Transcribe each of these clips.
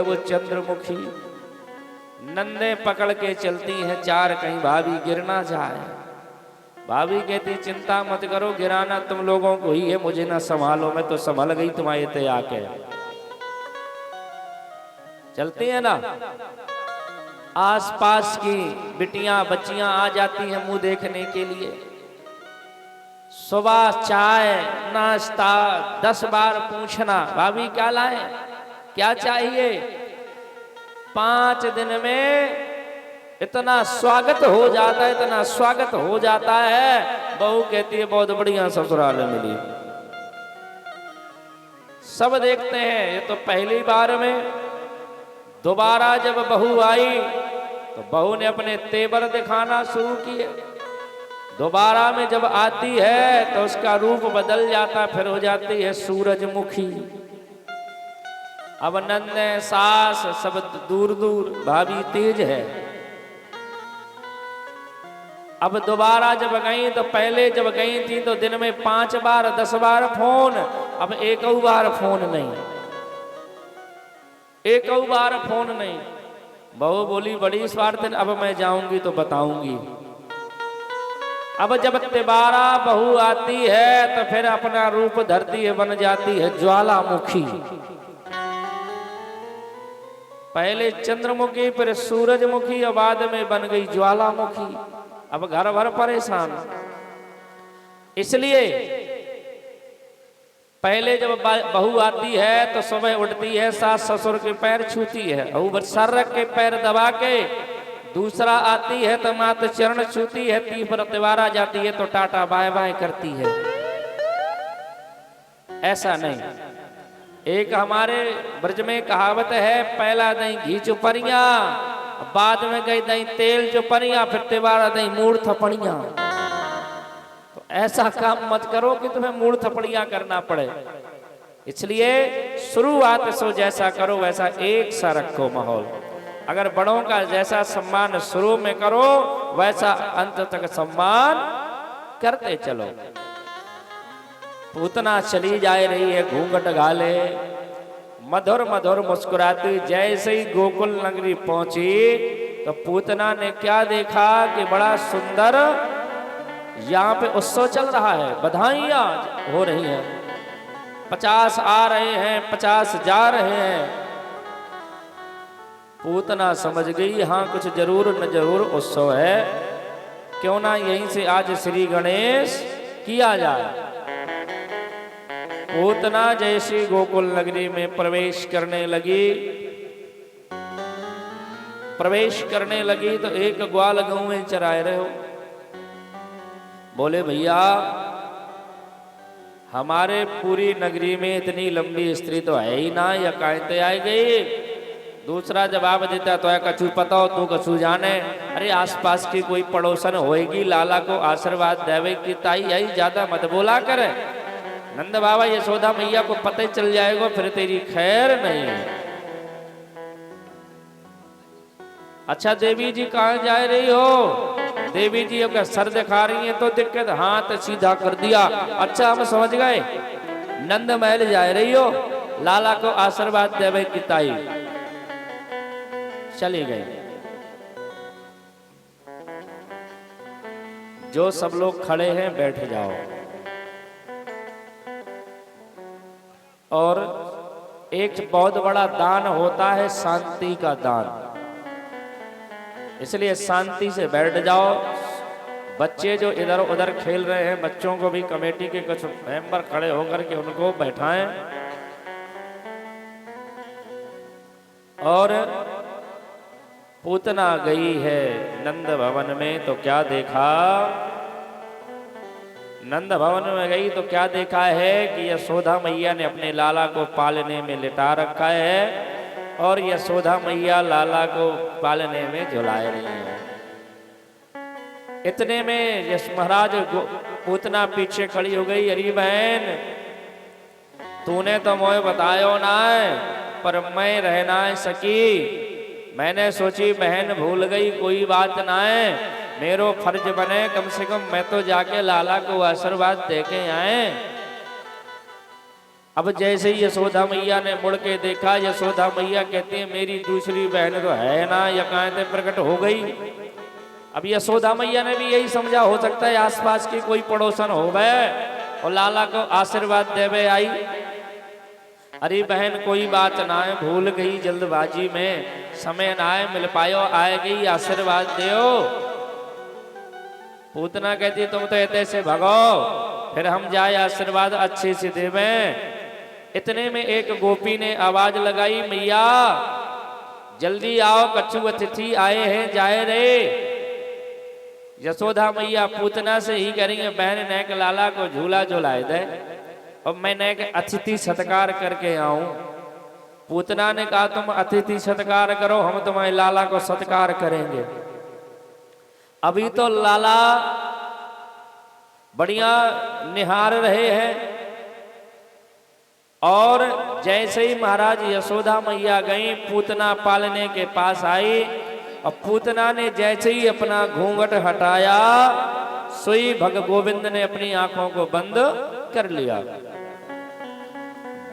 वो चंद्रमुखी नन्हे पकड़ के चलती हैं चार, कहीं भाभी गिर ना जाए। भाभी कहती चिंता मत करो, गिराना तुम लोगों को ही है, मुझे ना संभालो, मैं तो संभल गई तुम्हारे ते आके। चलती है ना, आसपास की बिटियां बच्चियां आ जाती हैं मुंह देखने के लिए। सुबह चाय नाश्ता 10 बार पूछना, भाभी क्या लाए, क्या चाहिए। 5 दिन में इतना स्वागत हो जाता है, इतना स्वागत हो जाता है। बहू कहती है बहुत बढ़िया ससुराल मिली। सब देखते हैं ये तो पहली बार में। दोबारा जब बहू आई तो बहू ने अपने तेवर दिखाना शुरू किए। दोबारा में जब आती है तो उसका रूप बदल जाता, फिर हो जाती है सूरजमुखी। अब नन्हे सास सब दूर दूर, भाभी तेज है। अब दोबारा जब गई तो पहले जब गई थी तो दिन में 5 बार 10 बार फोन, अब एक बार फोन नहीं, एक बार फोन नहीं। बहू बोली बड़ी स्वार्थ, अब मैं जाऊंगी तो बताऊंगी। अब जब तिबारा बहू आती है तो फिर अपना रूप धरती है, बन जाती है ज्वालामुखी। पहले चंद्रमुखी फिर सूरजमुखी और बाद में बन गई ज्वालामुखी। अब घर भर परेशान। इसलिए पहले जब बहू आती है तो सुबह उठती है, सास ससुर के पैर छूती है, और सर रख के पैर दबा के। दूसरा आती है तो माता चरण छूती है, तीसरा तिवारा जाती है तो टाटा बाय बाय करती है। ऐसा नहीं। एक हमारे ब्रज में कहावत है, पहला दही घी चुपरिया, बाद में गई दही तेल चुपरिया, फिर तिवारा दही मूड़ थपड़िया। तो ऐसा काम मत करो कि तुम्हें मूड़ थपड़िया करना पड़े। इसलिए शुरुआत सो जैसा करो वैसा एक सा रखो माहौल। अगर बड़ों का जैसा सम्मान शुरू में करो वैसा अंत तक सम्मान करते चलो। पूतना चली जा रही है घूंघट गाले, मधुर मधुर मुस्कुराती। जैसे ही गोकुल नगरी पहुंची तो पूतना ने क्या देखा कि बड़ा सुंदर यहाँ पे उत्सव चल रहा है, बधाइयां हो रही हैं। 50 आ रहे हैं, 50 जा रहे हैं। पूतना समझ गई हाँ कुछ जरूर न जरूर उत्सव है, क्यों ना यहीं से आज श्री गणेश किया जाए। पूतना जैसी गोकुल नगरी में प्रवेश करने लगी तो एक ग्वाल गऊ में चराए रहे हो। बोले भैया हमारे पूरी नगरी में इतनी लंबी स्त्री तो है ही ना, या कहते आई गई। दूसरा जवाब देता तो है कछु पता हो तू कछु जाने। अरे आसपास की कोई पड़ोसन होएगी, लाला को आशीर्वाद देवे की ताई आई, ज्यादा मत बोला करे। नंद बाबा यशोदा मैया को पता ही चल जाएगा, फिर तेरी खैर नहीं। अच्छा देवी जी कहाँ जा रही हो? देवी जी अगर सर दिखा रही है तो दिक्कत, हाथ सीधा कर दिया। अच्छा हम समझ गए, नंद महल जा रही हो, लाला को आशीर्वाद देवे की ताई। चली गई। जो सब लोग खड़े हैं बैठ जाओ। और एक बहुत बड़ा दान होता है शांति का दान, इसलिए शांति से बैठ जाओ। बच्चे जो इधर उधर खेल रहे हैं, बच्चों को भी कमेटी के कुछ मेंबर खड़े होकर के उनको बैठाएं। और पूतना गई है नंद भवन में तो क्या देखा? नंद भवन में गई तो क्या देखा है कि यशोदा मैया ने अपने लाला को पालने में लिटा रखा है, और यशोदा मैया लाला को पालने में झुलाए रही है। इतने में यश महाराज पूतना पीछे खड़ी हो गई। अरे बहन तूने तो मोए बतायो ना है, पर मैं रह ना सकी। मैंने सोची बहन भूल गई, कोई बात ना है, मेरो फर्ज बने कम से कम मैं तो जाके लाला को आशीर्वाद देके आए। अब जैसे ही यशोदा मैया ने मुड़ के देखा, यशोदा मैया कहती है मेरी दूसरी बहन तो है ना, या कहाँ से प्रकट हो गई। अब यशोदा मैया ने भी यही समझा, हो सकता है आसपास की कोई पड़ोसन हो गए और लाला को आशीर्वाद देवे आई। अरे बहन कोई बात ना है, भूल गई जल्दबाजी में, समय ना है मिल पायो, आएगी आशीर्वाद दो। पूतना कहती तुम तो ऐसे से भगो, फिर हम जाए आशीर्वाद अच्छे से देवे। इतने में एक गोपी ने आवाज लगाई, मैया जल्दी आओ, कछु अतिथि आए हैं, जाए रे। यशोदा मैया पूतना से ही करेंगे, बहन नेक लाला को झूला झुलाए दे और मैं नेक अतिथि सत्कार करके आऊं। पूतना ने कहा तुम अतिथि सत्कार करो, हम तुम्हारे लाला को सत्कार करेंगे। अभी तो लाला बढ़िया निहार रहे हैं और जैसे ही महाराज यशोदा मैया गई, पूतना पालने के पास आई और पूतना ने जैसे ही अपना घूंघट हटाया, सोई भग गोविंद ने अपनी आंखों को बंद कर लिया।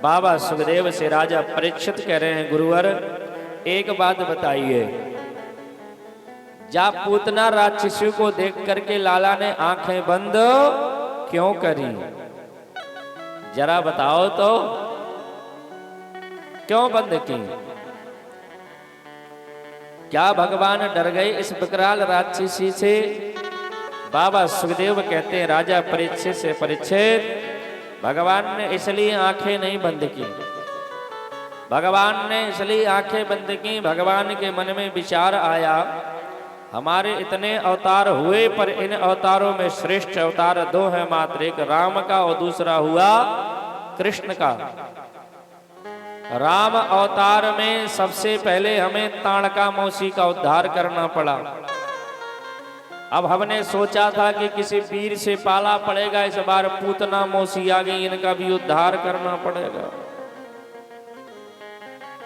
बाबा सुखदेव से राजा परीक्षित कह रहे हैं, गुरुवर एक बात बताइए, जा पूतना राक्षसी को देख करके लाला ने आंखें बंद क्यों करी, जरा बताओ तो, क्यों बंद की? क्या भगवान डर गए इस विकराल राक्षसी से? बाबा सुखदेव कहते हैं, राजा परीक्षित से, परीक्षित भगवान ने इसलिए आंखें नहीं बंद की, भगवान ने इसलिए आंखें बंद की, भगवान के मन में विचार आया हमारे इतने अवतार हुए पर इन अवतारों में श्रेष्ठ अवतार दो हैं मात्र, एक राम का और दूसरा हुआ कृष्ण का। राम अवतार में सबसे पहले हमें ताड़का मौसी का उद्धार करना पड़ा। अब हमने सोचा था कि किसी वीर से पाला पड़ेगा, इस बार पूतना मौसी आ गई, इनका भी उद्धार करना पड़ेगा,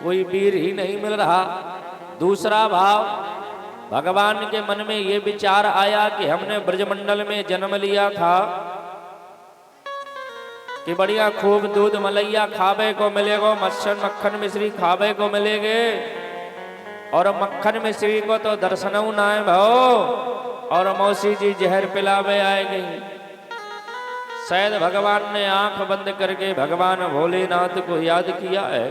कोई वीर ही नहीं मिल रहा। दूसरा भाव, भगवान के मन में ये विचार आया कि हमने ब्रजमंडल में जन्म लिया था कि बढ़िया खूब दूध मलैया खावे को मिलेगा, मक्खन मिश्री खावे को मिलेगे, और मक्खन मिश्री को तो दर्शनऊ ना है भाव, और मौसी जी जहर पिलावे आएगी। शायद भगवान ने आंख बंद करके भगवान भोलेनाथ को याद किया है।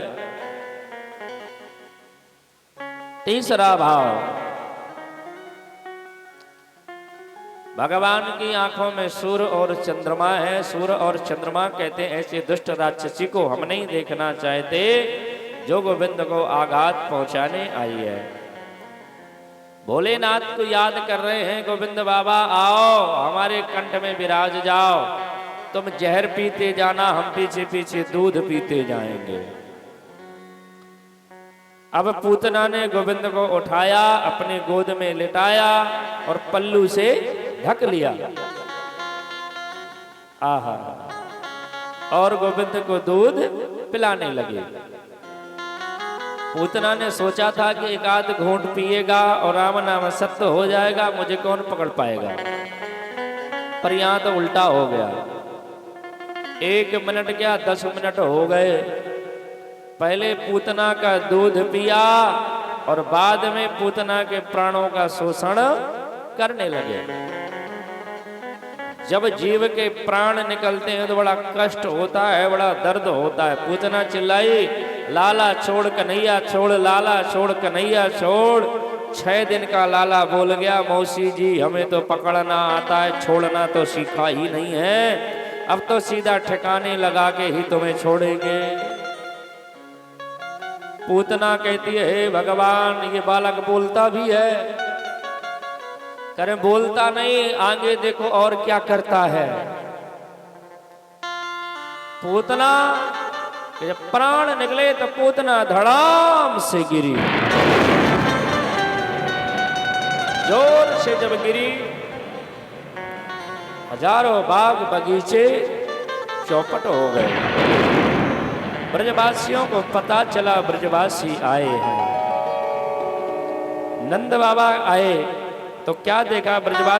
तीसरा भाव, भगवान की आंखों में सूर्य और चंद्रमा है, सूर्य और चंद्रमा कहते हैं ऐसे दुष्ट राक्षसी को हम नहीं देखना चाहते जो गोविंद को आघात पहुंचाने आई है। भोलेनाथ को याद कर रहे हैं, गोविंद बाबा आओ हमारे कंठ में विराज जाओ, तुम जहर पीते जाना, हम पीछे पीछे दूध पीते जाएंगे। अब पूतना ने गोविंद को उठाया, अपने गोद में लिटाया और पल्लू से ढक लिया। आहा, और गोविंद को दूध पिलाने लगे। पूतना ने सोचा था कि एक आध घूंट पिएगा और राम नाम सत्य हो जाएगा, मुझे कौन पकड़ पाएगा, पर यहां तो उल्टा हो गया। 1 मिनट क्या 10 मिनट हो गए, पहले पूतना का दूध पिया और बाद में पूतना के प्राणों का शोषण करने लगे। जब जीव के प्राण निकलते हैं तो बड़ा कष्ट होता है, बड़ा दर्द होता है। पूतना चिल्लाई, लाला छोड़ कन्हैया छोड़, लाला छोड़ कन्हैया छोड़। 6 दिन का लाला बोल गया, मौसी जी हमें तो पकड़ना आता है, छोड़ना तो सीखा ही नहीं है, अब तो सीधा ठिकाने लगा के ही तुम्हें छोड़ेंगे। पूतना कहती है, हे भगवान ये बालक बोलता भी है, करे बोलता नहीं, आगे देखो और क्या करता है। पूतना जब प्राण निकले तो पूतना धड़ाम से गिरी, जोर से जब गिरी, हजारों बाग बगीचे चौपट हो गए। ब्रजवासियों को पता चला ब्रजवासी आए हैं। नंद बाबा आए तो क्या देखा, ब्रजवासी